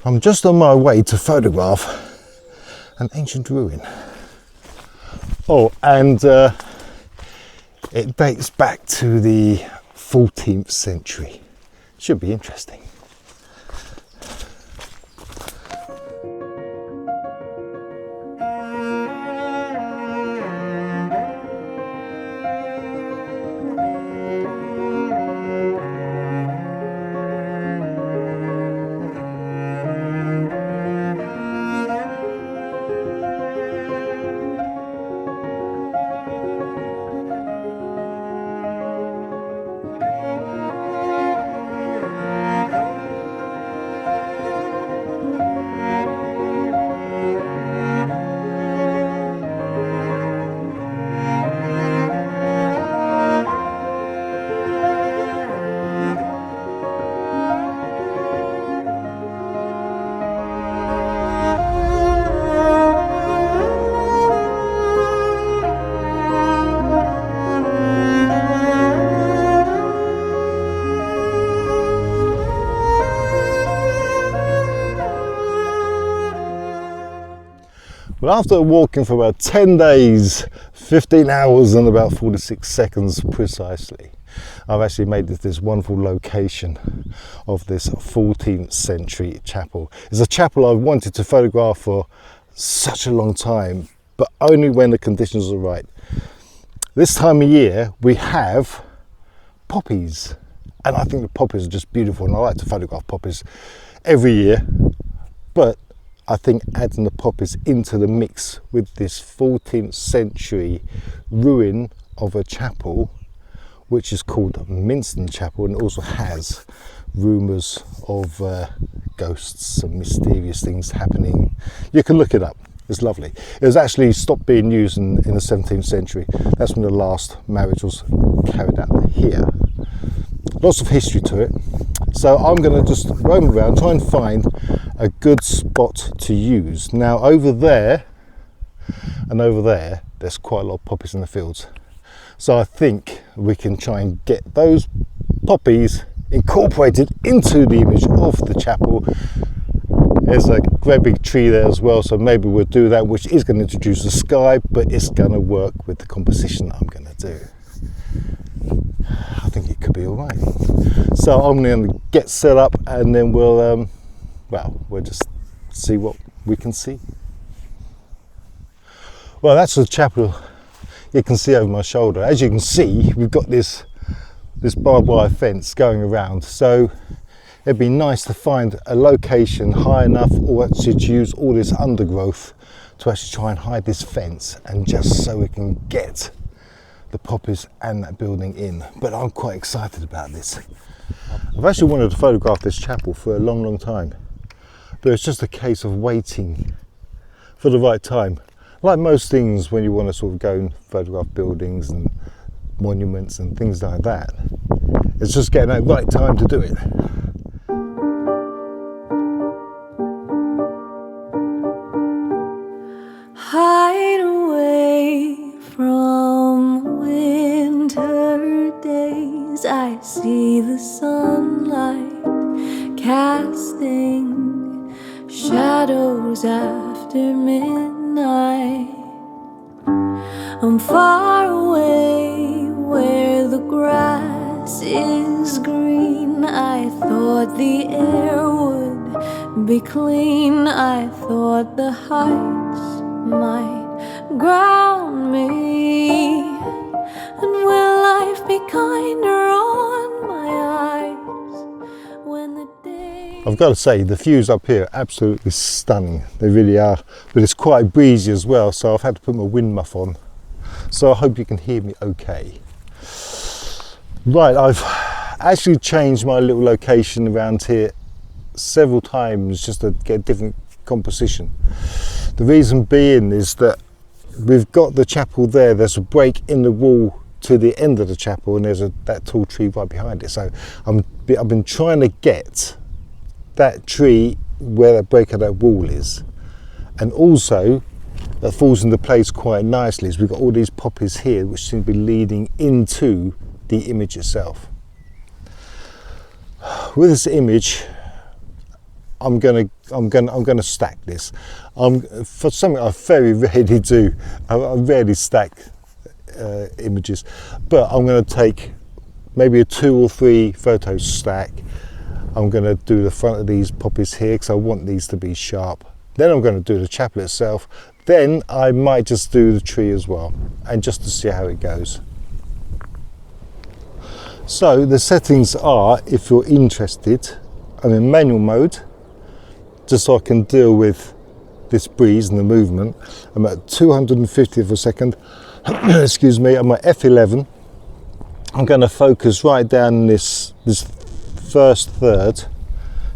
I'm just on my way to photograph an ancient ruin. Oh, and it dates back to the 14th century. Should be interesting. Well, after walking for about 10 days, 15 hours and about 46 seconds precisely, I've actually made this wonderful location of this 14th century chapel. It's a chapel I've wanted to photograph for such a long time, but only when the conditions are right. This time of year we have poppies, and I think the poppies are just beautiful, and I like to photograph poppies every year, but I think adding the poppies into the mix with this 14th century ruin of a chapel, which is called Nestled Chapel, and also has rumours of ghosts and mysterious things happening. You can look it up, it's lovely. It was actually stopped being used in the 17th century. That's when the last marriage was carried out here. Lots of history to it. So I'm going to just roam around, try and find a good spot to use. Now over there and over there, there's quite a lot of poppies in the fields. So I think we can try and get those poppies incorporated into the image of the chapel. There's a great big tree there as well, so maybe we'll do that, which is going to introduce the sky, but it's going to work with the composition I'm going to do. I think it could be all right. So I'm going to get set up, and then we'll just see what we can see. Well, that's the chapel you can see over my shoulder. As you can see, we've got this barbed wire fence going around, so it'd be nice to find a location high enough, or actually to use all this undergrowth to actually try and hide this fence, and just so we can get the poppies and that building in. But I'm quite excited about this. I've actually wanted to photograph this chapel for a long time, but it's just a case of waiting for the right time. Like most things, when you want to sort of go and photograph buildings and monuments and things like that, it's just getting that right time to do it. Hide away from winter days, I see the sunlight casting shadows after midnight. I'm far away where the grass is green. I thought the air would be clean. I thought the heights might ground me. And will life be kinder on my eyes when the day... I've got to say, the views up here are absolutely stunning. They really are. But it's quite breezy as well, so I've had to put my wind muff on. So I hope you can hear me okay. Right, I've actually changed my little location around here several times just to get a different composition. The reason being is that we've got the chapel there, there's a break in the wall to the end of the chapel, and there's that tall tree right behind it. So I've been trying to get that tree where that break of that wall is, and also that falls into place quite nicely is we've got all these poppies here which seem to be leading into the image itself. With this image, I'm gonna stack this. For something I very rarely do. I rarely stack images, but I'm going to take maybe a 2 or 3 photo stack. I'm going to do the front of these poppies here because I want these to be sharp. Then I'm going to do the chapel itself. Then I might just do the tree as well, and just to see how it goes. So the settings are, if you're interested, I'm in manual mode, just so I can deal with this breeze and the movement. I'm at 250th of a second. Excuse me. I'm at f11. I'm going to focus right down this first third,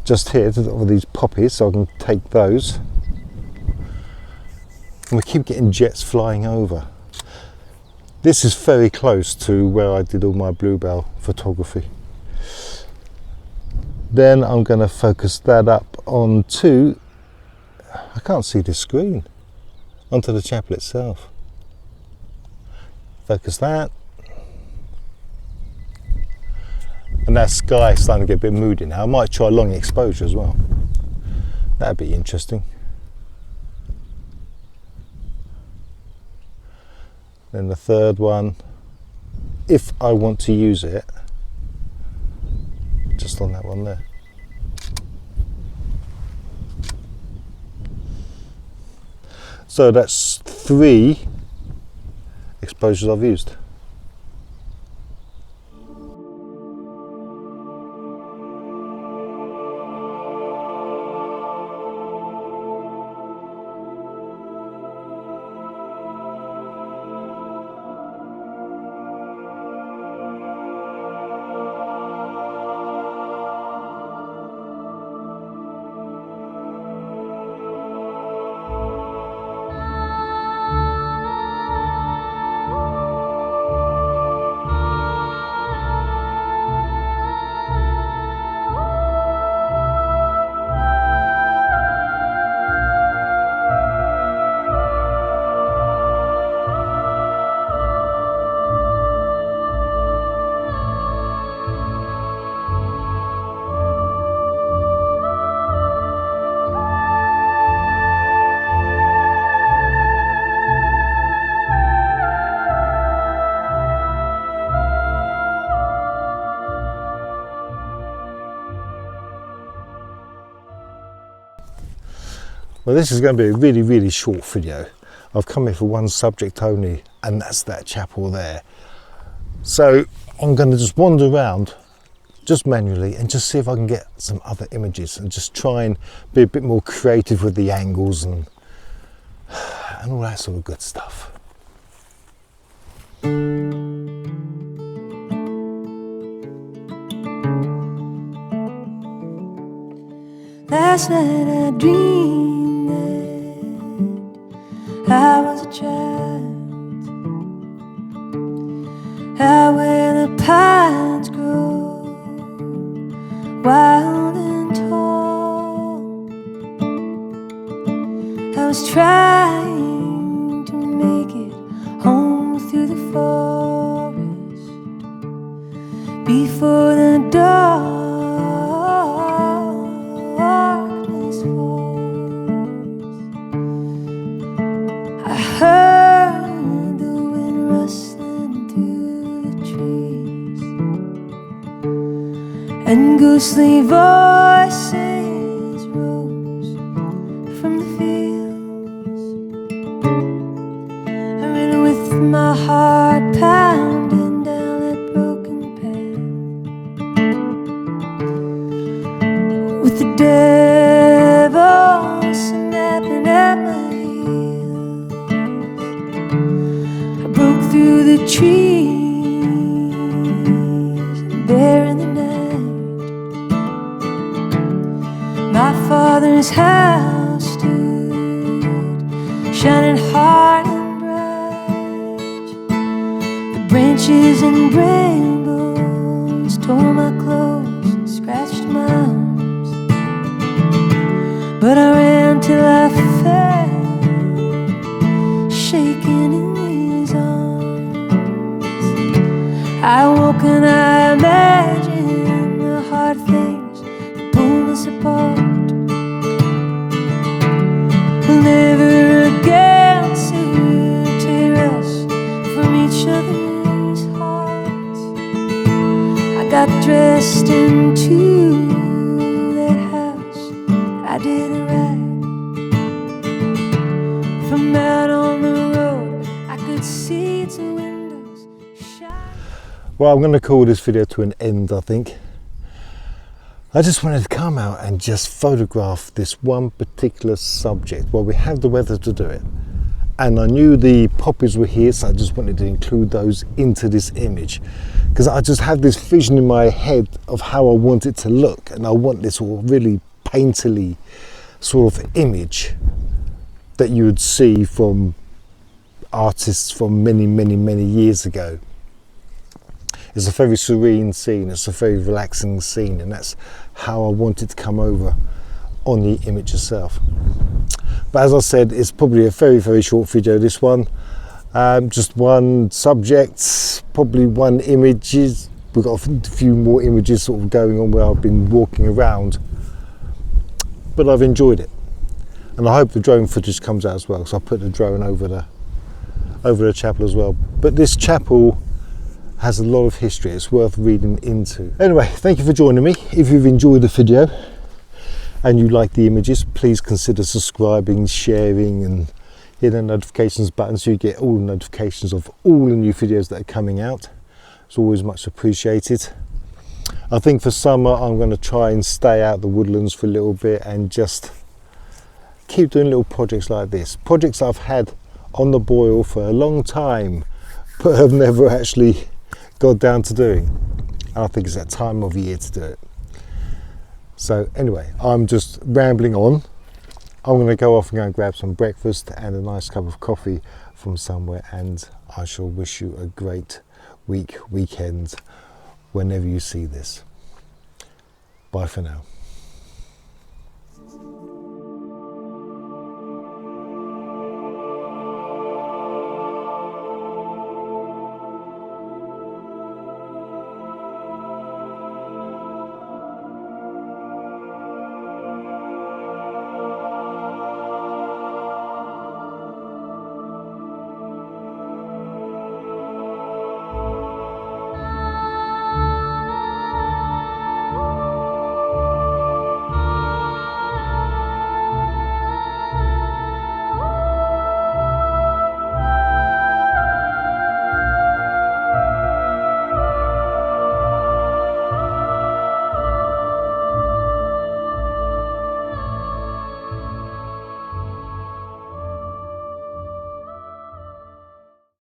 just here, of these poppies, so I can take those. And we keep getting jets flying over. This is very close to where I did all my bluebell photography. Then I'm going to focus that up onto, I can't see the screen, onto the chapel itself. Focus that. And that sky is starting to get a bit moody now. I might try long exposure as well. That'd be interesting. Then the third one, if I want to use it, just on that one there. So that's 3 exposures I've used. Well, this is going to be a really, really short video. I've come here for one subject only, and that's that chapel there. So I'm going to just wander around, just manually, and just see if I can get some other images, and just try and be a bit more creative with the angles and all that sort of good stuff. Last night I dreamed that I was a child, out where the pines grow wild and tall. I was trying to make it home through the forest before the dark. Heard the wind rustling through the trees, and ghostly voices rose from the fields. I ran with my heart pounding down that broken path, with the devil snapping at my through the trees, there in the night, my father's house stood, shining hard and bright. The branches and brambles tore my clothes and scratched my arms, but I ran till I fell, shaking in his arms. I woke and I imagined the hard things that pulled us apart. will never again tear us from each other's hearts. I got dressed into that house I didn't write. From out on the road I could see its windows shine. Well, I'm going to call this video to an end, I think. I just wanted to come out and just photograph this one particular subject. Well, we have the weather to do it. And I knew the poppies were here, so I just wanted to include those into this image. Because I just had this vision in my head of how I want it to look. And I want this sort of really painterly sort of image that you would see from artists from many, many, many years ago. It's a very serene scene, it's a very relaxing scene, and that's how I want it to come over on the image itself. But as I said, it's probably a very, very short video, this one. Just one subject, probably one image. We've got a few more images sort of going on where I've been walking around, but I've enjoyed it. And I hope the drone footage comes out as well, so I put the drone over the chapel as well. But this chapel has a lot of history, it's worth reading into. Anyway, thank you for joining me. If you've enjoyed the video and you like the images, please consider subscribing, sharing, and hit the notifications button so you get all the notifications of all the new videos that are coming out. It's always much appreciated. I think for summer I'm going to try and stay out the woodlands for a little bit and just keep doing little projects like this. Projects I've had on the boil for a long time, but have never actually got down to doing. And I think it's that time of year to do it. So anyway, I'm just rambling on. I'm going to go off and go and grab some breakfast and a nice cup of coffee from somewhere, and I shall wish you a great weekend whenever you see this. Bye for now.